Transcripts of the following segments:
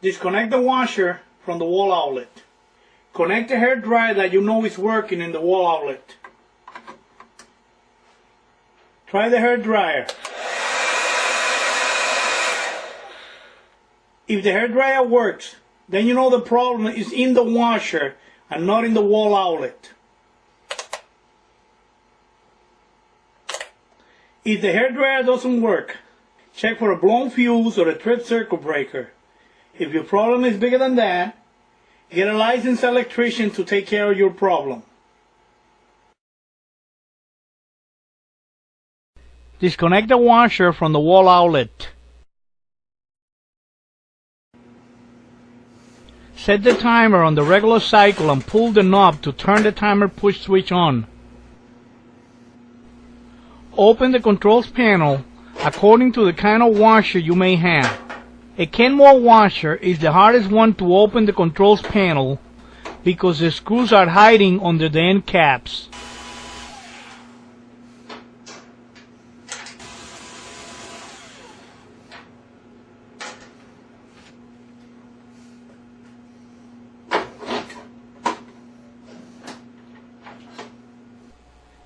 Disconnect the washer from the wall outlet. Connect the hair dryer that you know is working in the wall outlet. Try the hair dryer. If the hair dryer works, then you know the problem is in the washer and not in the wall outlet. If the hair dryer doesn't work, check for a blown fuse or a trip circuit breaker. If your problem is bigger than that, get a licensed electrician to take care of your problem. Disconnect the washer from the wall outlet. Set the timer on the regular cycle and pull the knob to turn the timer push switch on. Open the controls panel according to the kind of washer you may have. A Kenmore washer is the hardest one to open the controls panel because the screws are hiding under the end caps.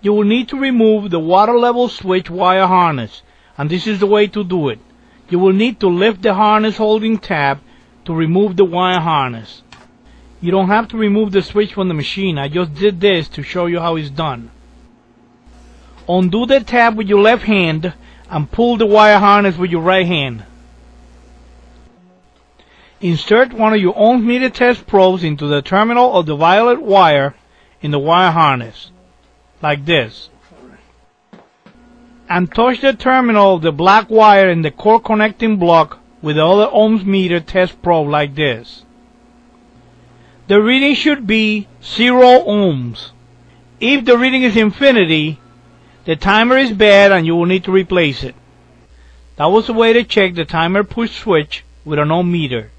You will need to remove the water level switch wire harness, and this is the way to do it. You will need to lift the harness holding tab to remove the wire harness. You don't have to remove the switch from the machine. I just did this to show you how it's done. Undo the tab with your left hand and pull the wire harness with your right hand. Insert one of your ohms meter test probes into the terminal of the violet wire in the wire harness, like this, and touch the terminal of the black wire in the core connecting block with the other ohms meter test probe like this. The reading should be 0 ohms. If the reading is infinity, the timer is bad and you will need to replace it. That was the way to check the timer push switch with an ohm meter.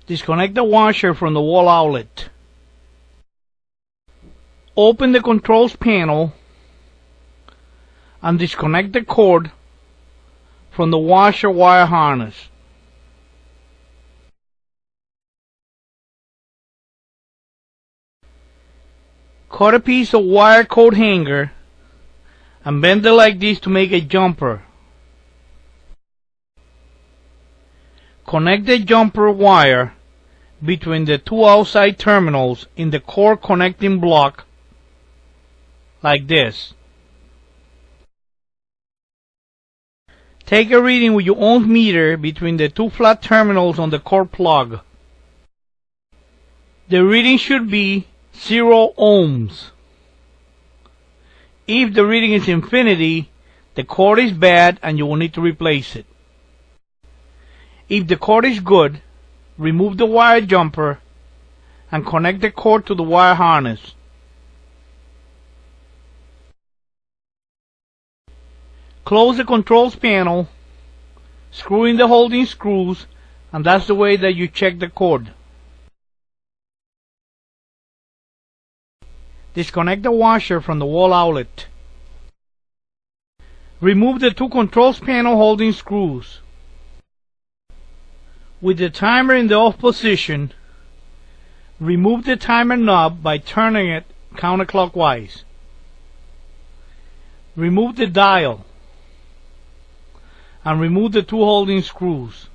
Disconnect the washer from the wall outlet. Open the controls panel and disconnect the cord from the washer wire harness. Cut a piece of wire coat hanger and bend it like this to make a jumper. Connect the jumper wire between the two outside terminals in the core connecting block like this. Take a reading with your ohms meter between the two flat terminals on the core plug. The reading should be 0 ohms. If the reading is infinity, the cord is bad and you will need to replace it. If the cord is good, remove the wire jumper and connect the cord to the wire harness. Close the controls panel, screw in the holding screws, and that's the way that you check the cord. Disconnect the washer from the wall outlet. Remove the two controls panel holding screws. With the timer in the off position, remove the timer knob by turning it counterclockwise. Remove the dial and remove the two holding screws.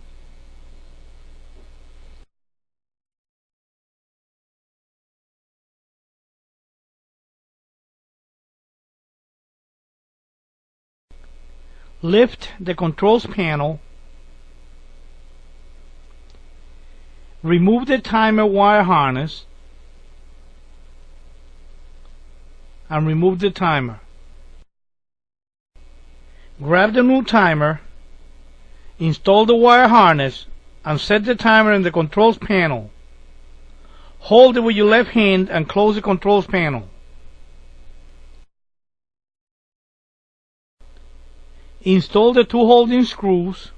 Lift the controls panel. Remove the timer wire harness and remove the timer. Grab the new timer, install the wire harness, and set the timer in the controls panel. Hold it with your left hand and close the controls panel. Install the two holding screws.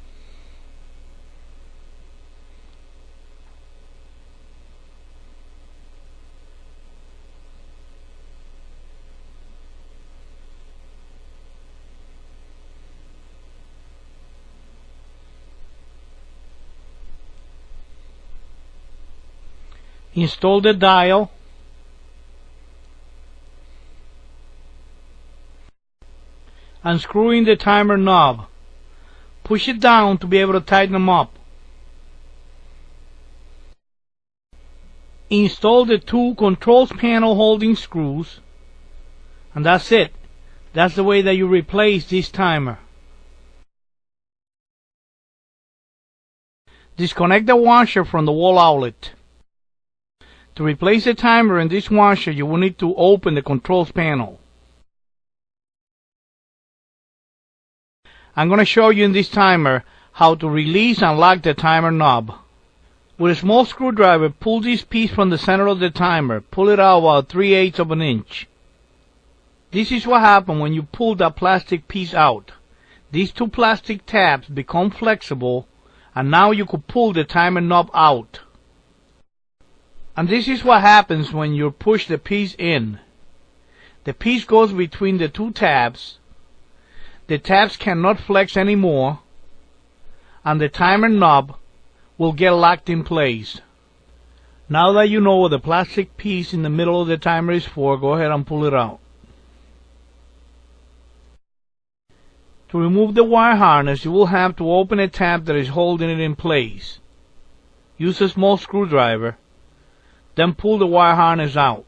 Install the dial and screw in the timer knob. Push it down to be able to tighten them up. Install the two controls panel holding screws, and that's it. That's the way that you replace this timer. Disconnect the washer from the wall outlet. To replace the timer in this washer, you will need to open the controls panel. I'm going to show you in this timer how to release and lock the timer knob. With a small screwdriver, pull this piece from the center of the timer. Pull it out about 3/8 of an inch. This is what happens when you pull that plastic piece out. These two plastic tabs become flexible, and now you could pull the timer knob out. And this is what happens when you push the piece in. The piece goes between the two tabs. The tabs cannot flex anymore, and the timer knob will get locked in place. Now that you know what the plastic piece in the middle of the timer is for, go ahead and pull it out. To remove the wire harness, you will have to open a tab that is holding it in place. Use a small screwdriver, then pull the wire harness out.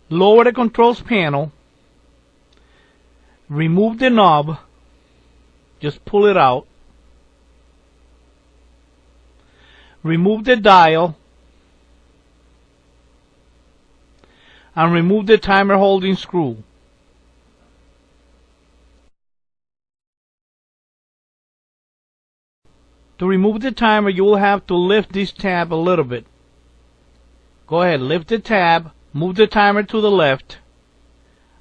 Lower the controls panel, remove the knob, just pull it out, remove the dial, and remove the timer holding screw. To remove the timer, you will have to lift this tab a little bit. Go ahead, lift the tab, move the timer to the left,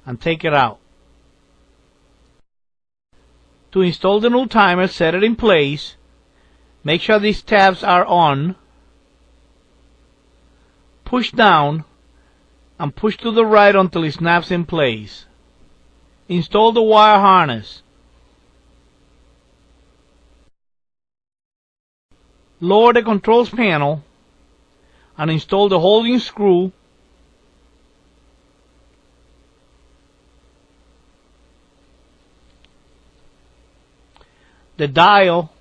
and take it out. To install the new timer, set it in place. Make sure these tabs are on. Push down and push to the right until it snaps in place. Install the wire harness. Lower the controls panel and install the holding screw, the dial,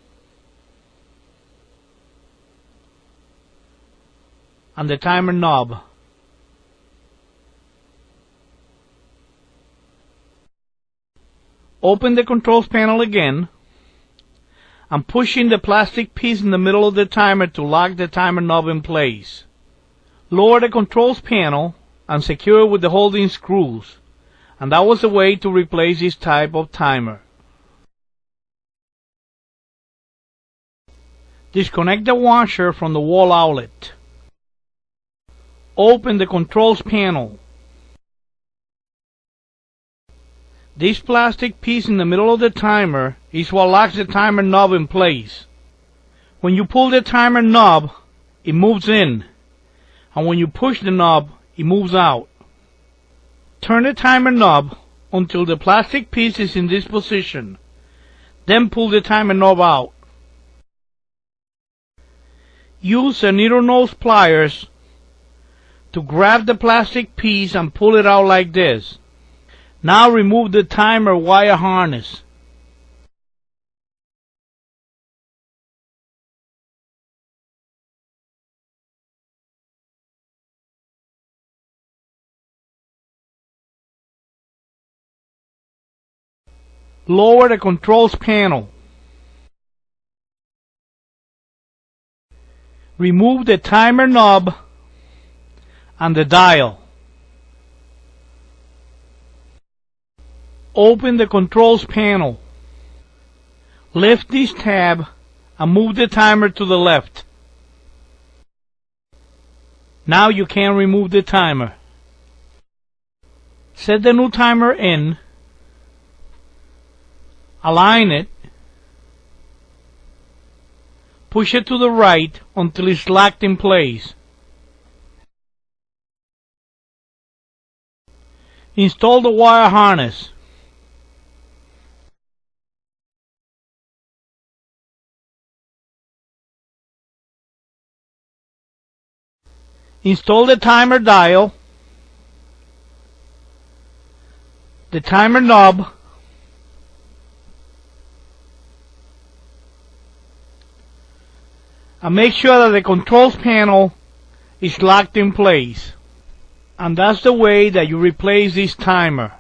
and the timer knob. Open the controls panel again and push in the plastic piece in the middle of the timer to lock the timer knob in place. Lower the controls panel and secure it with the holding screws, and that was the way to replace this type of timer. Disconnect the washer from the wall outlet. Open the controls panel. This plastic piece in the middle of the timer is what locks the timer knob in place. When you pull the timer knob, it moves in, and when you push the knob, it moves out. Turn the timer knob until the plastic piece is in this position. Then pull the timer knob out. Use a needle nose pliers to grab the plastic piece and pull it out like this. Now remove the timer wire harness. Lower the controls panel. Remove the timer knob and the dial. Open the controls panel. Lift this tab and move the timer to the left. Now you can remove the timer. Set the new timer in. Align it. Push it to the right until it's locked in place. Install the wire harness. Install the timer dial, the timer knob, and make sure that the controls panel is locked in place. And that's the way that you replace this timer.